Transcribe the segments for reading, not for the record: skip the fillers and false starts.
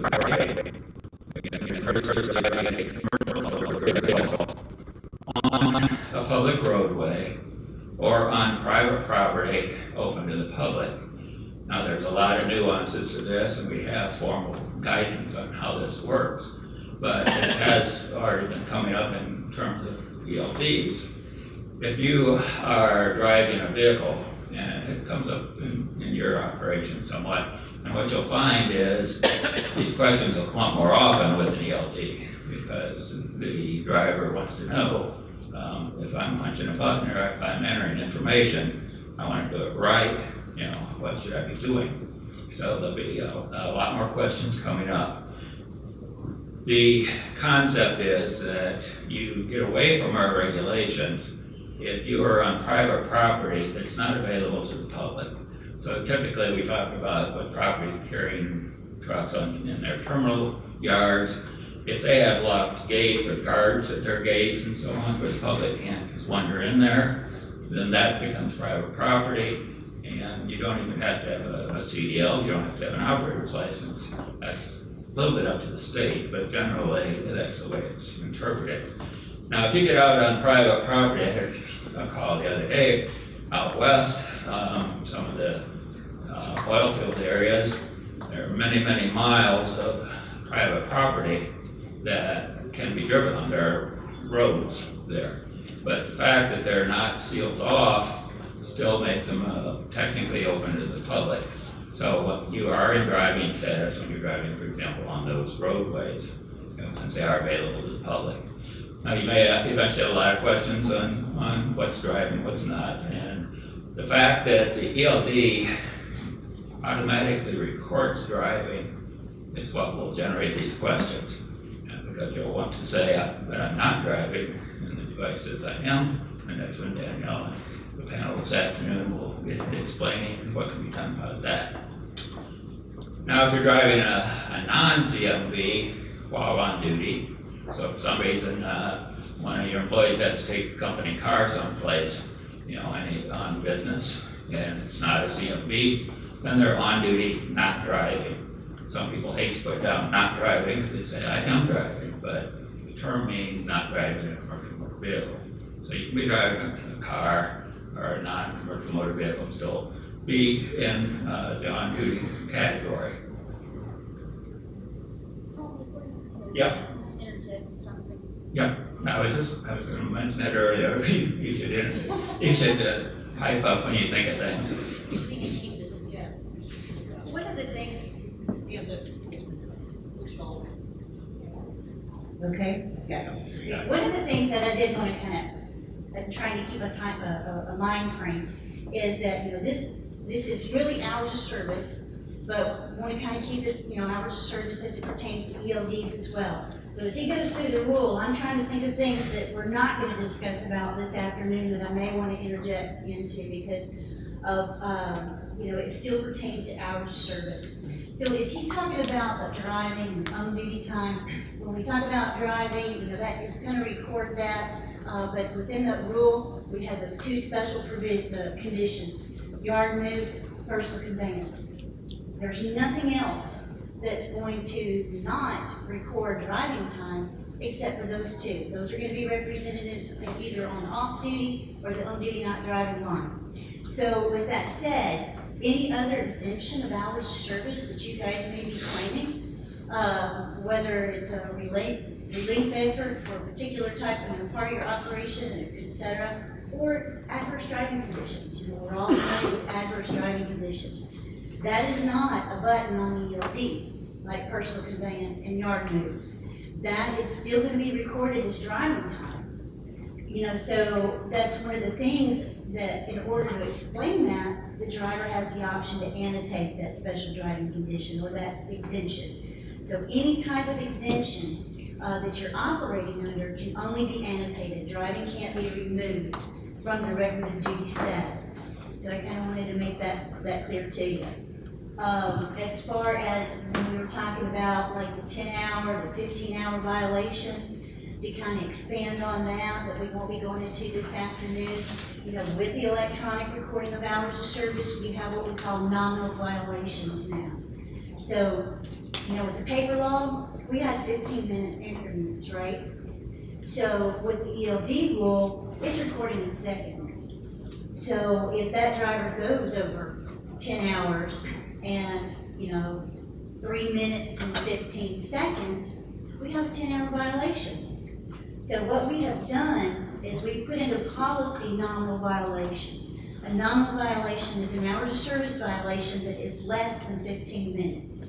driving, again, person driving a commercial vehicle on a public roadway or on private property open to the public. Now, there's a lot of nuances to this, and we have formal guidance on how this works, but it has already been coming up in terms of ELDs. If you are driving a vehicle, and it comes up in your operation somewhat, and what you'll find is these questions will come up more often with an ELD, because the driver wants to know if I'm punching a button or if I'm entering information, I want to do it right, what should I be doing? So there'll be a lot more questions coming up. The concept is that you get away from our regulations if you are on private property that's not available to the public. So typically we talk about what property carrying trucks in their terminal yards. If they have locked gates or guards at their gates and so on, where the public can't just wander in there, then that becomes private property, and you don't even have to have a CDL, you don't have to have an operator's license. That's a little bit up to the state, but generally that's the way it's interpreted. Now, if you get out on private property, I had a call the other day out west, some of the oil field areas, there are many, many miles of private property that can be driven on. There are roads there. But the fact that they're not sealed off still makes them technically open to the public. So you are in driving status when you're driving, for example, on those roadways, since they are available to the public. Now, you may eventually have a lot of questions on what's driving, what's not. And the fact that the ELD automatically records driving is what will generate these questions. Because you'll want to say that I'm not driving, and the device says I am, and that's when Danielle and the panel this afternoon will be explaining what can be done about that. Now, if you're driving a non-CMV while on duty, so for some reason one of your employees has to take the company car someplace, on business, and it's not a CMV, then they're on duty, not driving. Some people hate to put down not driving because they say, I am driving, but the term means not driving a commercial motor vehicle. So you can be driving a car or a non-commercial motor vehicle and still be in the on-duty category. Yep. Yep. Now, I was going to mention that earlier. You should hype up when you think of things. One of the things. Okay. Yeah. One of the things that I did want to kind of trying to keep a mind frame is that this is really hours of service, but we want to kind of keep it hours of service as it pertains to ELDs as well. So as he goes through the rule, I'm trying to think of things that we're not going to discuss about this afternoon that I may want to interject into because of it still pertains to hours of service. So as he's talking about the driving and on-duty time, when we talk about driving, that it's going to record that, but within the rule, we have those two special conditions: yard moves, personal conveyance. There's nothing else that's going to not record driving time except for those two. Those are going to be represented either on off-duty or the on-duty not driving line. So with that said, any other exemption of hours of service that you guys may be claiming, whether it's a relief effort for a particular type of part of your operation, etc., or adverse driving conditions. We're all familiar with adverse driving conditions. That is not a button on the ELD, like personal conveyance and yard moves. That is still going to be recorded as driving time. So that's one of the things that in order to explain that, the driver has the option to annotate that special driving condition or that exemption. So any type of exemption that you're operating under can only be annotated. Driving can't be removed from the record of duty status. So I kind of wanted to make that clear to you. As far as when we were talking about like the 10-hour, the 15-hour violations, to kind of expand on that we won't be going into this afternoon. With the electronic recording of hours of service, we have what we call nominal violations now. So You know, with the paper log, we had 15-minute increments, right? So with the ELD rule, it's recording in seconds. So if that driver goes over 10 hours and, 3 minutes and 15 seconds, we have a 10-hour violation. So what we have done is we put into policy nominal violations. A nominal violation is an hours of service violation that is less than 15 minutes.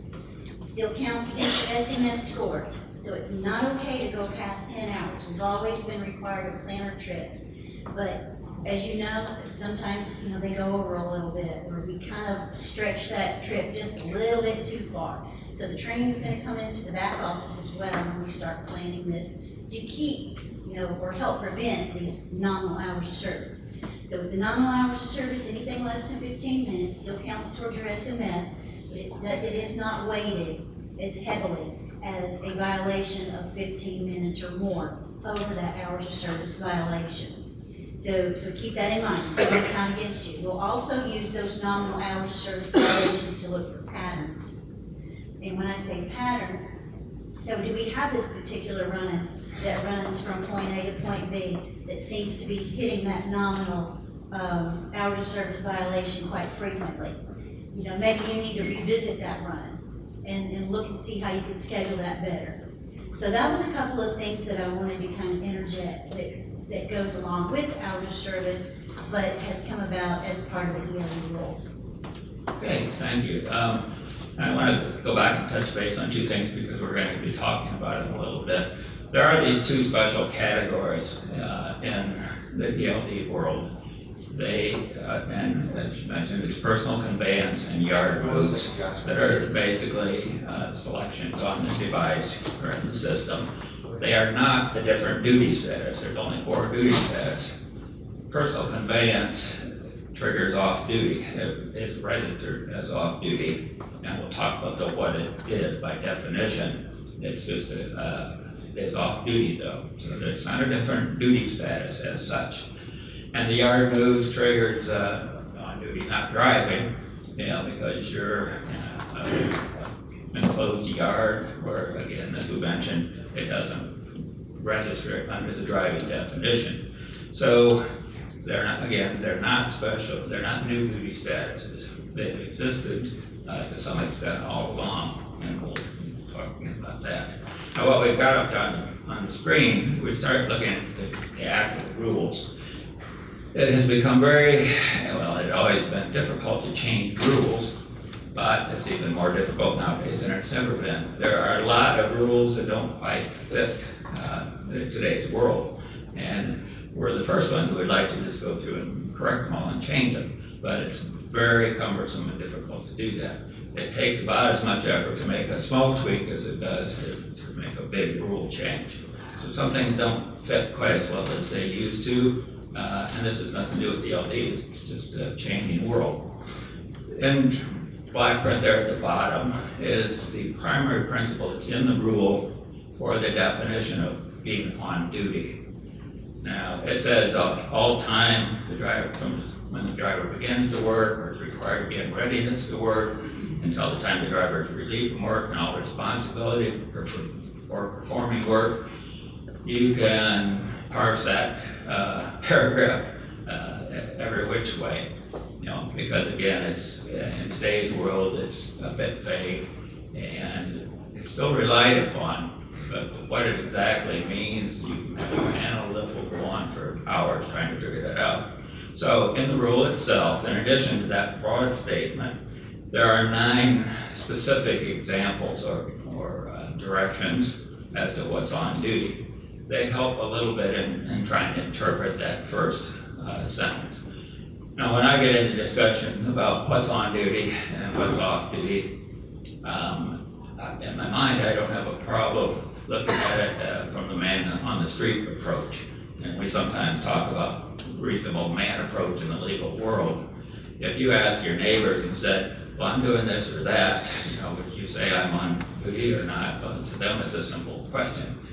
Still counts against the SMS score. So it's not okay to go past 10 hours. We've always been required to plan our trips. But as you know, sometimes, they go over a little bit, or we kind of stretch that trip just a little bit too far. So the training is going to come into the back office as well when we start planning this to keep, or help prevent these nominal hours of service. So with the nominal hours of service, anything less than 15 minutes still counts towards your SMS, but it is not weighted as heavily as a violation of 15 minutes or more over that hours of service violation. So keep that in mind. So we'll count against you. We'll also use those nominal hours of service violations to look for patterns. And when I say patterns, so do we have this particular run that runs from point A to point B that seems to be hitting that nominal hours of service violation quite frequently? Maybe you need to revisit that run and look and see how you can schedule that better. So that was a couple of things that I wanted to kind of interject that goes along with hours of service, but has come about as part of the ELD rule. Okay, thank you. I want to go back and touch base on two things because we're going to be talking about it a little bit. There are these two special categories in the ELD world. They, and as you mentioned, it's personal conveyance and yard moves that are basically selections on the device or in the system. They are not the different duty status. There's only 4 duty status. Personal conveyance triggers off duty. It is registered as off duty, and we'll talk about what it is by definition. It's just it's off duty though, so there's not a different duty status as such. And the yard moves triggers on duty, not driving, because you're in an enclosed yard, where again, as we mentioned, it doesn't register it under the driving definition. So they're not special, they're not new duty statuses. They've existed to some extent all along, and we'll talk about that. Now what we've got up on the screen, we start looking at the actual rules. It has become it had always been difficult to change rules, but it's even more difficult nowadays than it's ever been. There are a lot of rules that don't quite fit today's world, and we're the first ones who would like to just go through and correct them all and change them, but it's very cumbersome and difficult to do that. It takes about as much effort to make a small tweak as it does to make a big rule change. So some things don't fit quite as well as they used to, and this has nothing to do with the ELDs, it's just a changing world. In black print there at the bottom is the primary principle that's in the rule for the definition of being on duty. Now, it says all time when the driver begins to work or is required to be in readiness to work until the time the driver is relieved from work and all responsibility for performing work. You can parse that paragraph every which way, because again, it's in today's world, it's a bit vague and it's still relied upon. But what it exactly means, you have a panel that will go on for hours trying to figure that out. So in the rule itself, in addition to that broad statement, there are 9 specific examples or directions as to what's on duty. They help a little bit in trying to interpret that first sentence. Now, when I get into discussion about what's on duty and what's off duty, in my mind, I don't have a problem looking at it from the man on the street approach. And we sometimes talk about reasonable man approach in the legal world. If you ask your neighbors and said, well, I'm doing this or that, would you say I'm on duty or not? Well, to them, it's a simple question.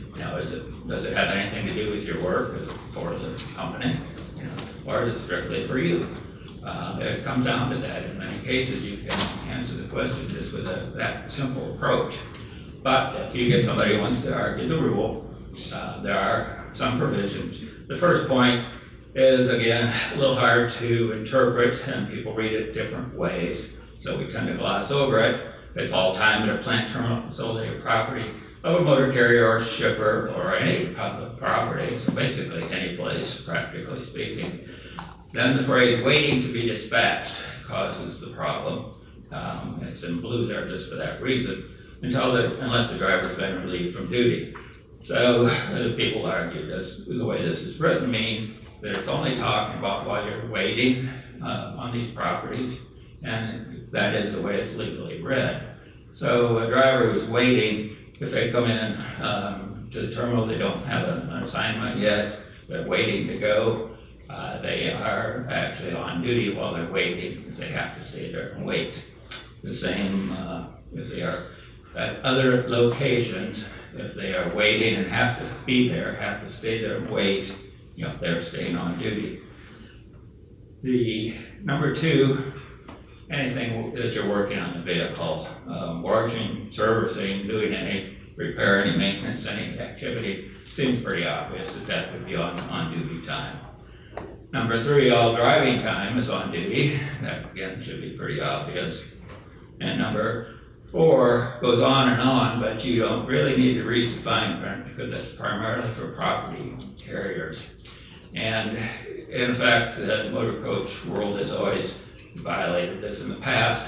Does it have anything to do with your work as for the company? Or is it strictly for you? It comes down to that. In many cases, you can answer the question just with that simple approach. But if you get somebody who wants to argue the rule, there are some provisions. The first point is, again, a little hard to interpret, and people read it different ways, so we tend to gloss over it. It's all time at a plant, terminal, facility, or property of a motor carrier or shipper or any public property, so basically any place, practically speaking. Then the phrase waiting to be dispatched causes the problem. It's in blue there just for that reason, unless the driver's been relieved from duty. So people argue the way this is written means that it's only talking about while you're waiting on these properties, and that is the way it's legally read. So a driver who's waiting, if they come in to the terminal, they don't have an assignment yet, they're waiting to go, they are actually on duty while they're waiting. They have to stay there and wait. The same if they are at other locations, if they are waiting and have to be there, have to stay there and wait, they're staying on duty. The number two, anything that you're working on the vehicle, washing, servicing, doing any repair, any maintenance, any activity, seems pretty obvious that would be on duty time. Number three, all driving time is on duty. That again should be pretty obvious. And number four goes on, but you don't really need to read the fine print because that's primarily for property carriers. And in fact, the motor coach world has always violated this in the past.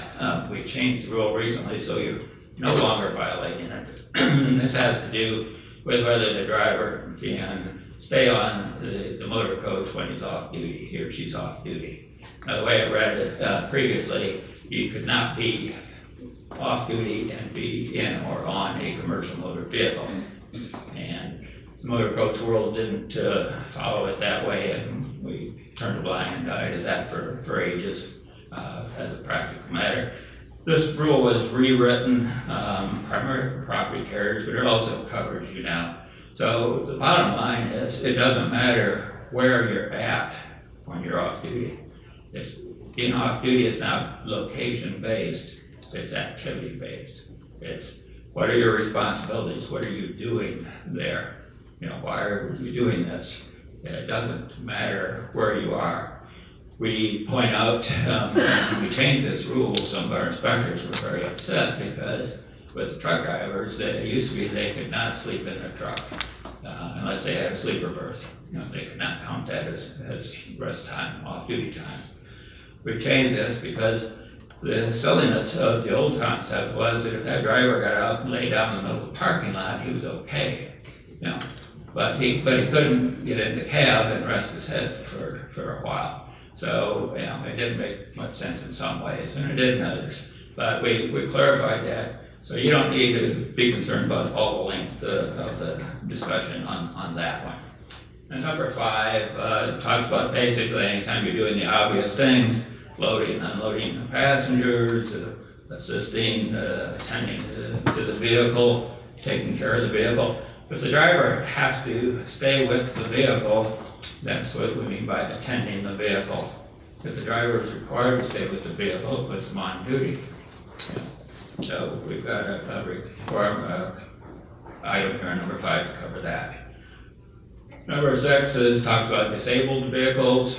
We changed the rule recently, so you're no longer violating it. And this has to do with whether the driver can stay on the motor coach when he's off duty, he or she's off duty. Now, the way I read it previously, you could not be off duty and be in or on a commercial motor vehicle. And the motor coach world didn't follow it that way, and we turned a blind eye to that for ages as a practical matter. This rule was rewritten primarily for property carriers, but it also covers you now. So the bottom line is, it doesn't matter where you're at when you're off duty. Being off duty is not location-based, it's activity-based. It's what are your responsibilities? What are you doing there? Why are you doing this? It doesn't matter where you are. We point out, when we changed this rule, some of our inspectors were very upset because with truck drivers, it used to be they could not sleep in their truck unless they had a sleeper berth. They could not count that as rest time, off-duty time. We changed this because the silliness of the old concept was that if that driver got out and lay down in the middle of the parking lot, he was okay. But he couldn't get in the cab and rest his head for a while. So, it didn't make much sense in some ways, and it did in others. But we clarified that. So you don't need to be concerned about all the length of the discussion on that one. And number five talks about basically anytime you're doing the obvious things, loading, unloading the passengers, assisting, attending to the vehicle, taking care of the vehicle. If the driver has to stay with the vehicle, that's what we mean by attending the vehicle. If the driver is required to stay with the vehicle, it puts them on duty. So we've got a requirement item here, number 5, to cover that. Number 6 talks about disabled vehicles.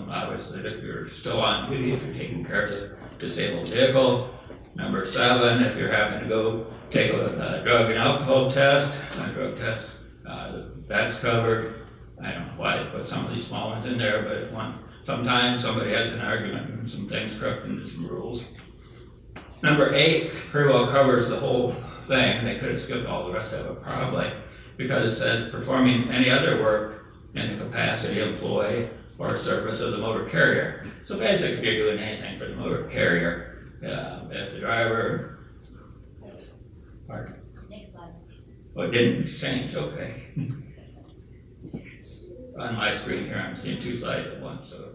Obviously, if you're still on duty, if you're taking care of the disabled vehicle. Number 7, if you're having to go take a drug and alcohol test, that's covered. I don't know why they put some of these small ones in there, but sometimes somebody has an argument and some things crept into some rules. Number 8 pretty well covers the whole thing. They could have skipped all the rest of it probably, because it says performing any other work in the capacity, employ, or service of the motor carrier. So basically, if you're doing anything for the motor carrier, if the driver, pardon? Next slide. Oh, it didn't change, okay. On my screen here, I'm seeing 2 slides at once, so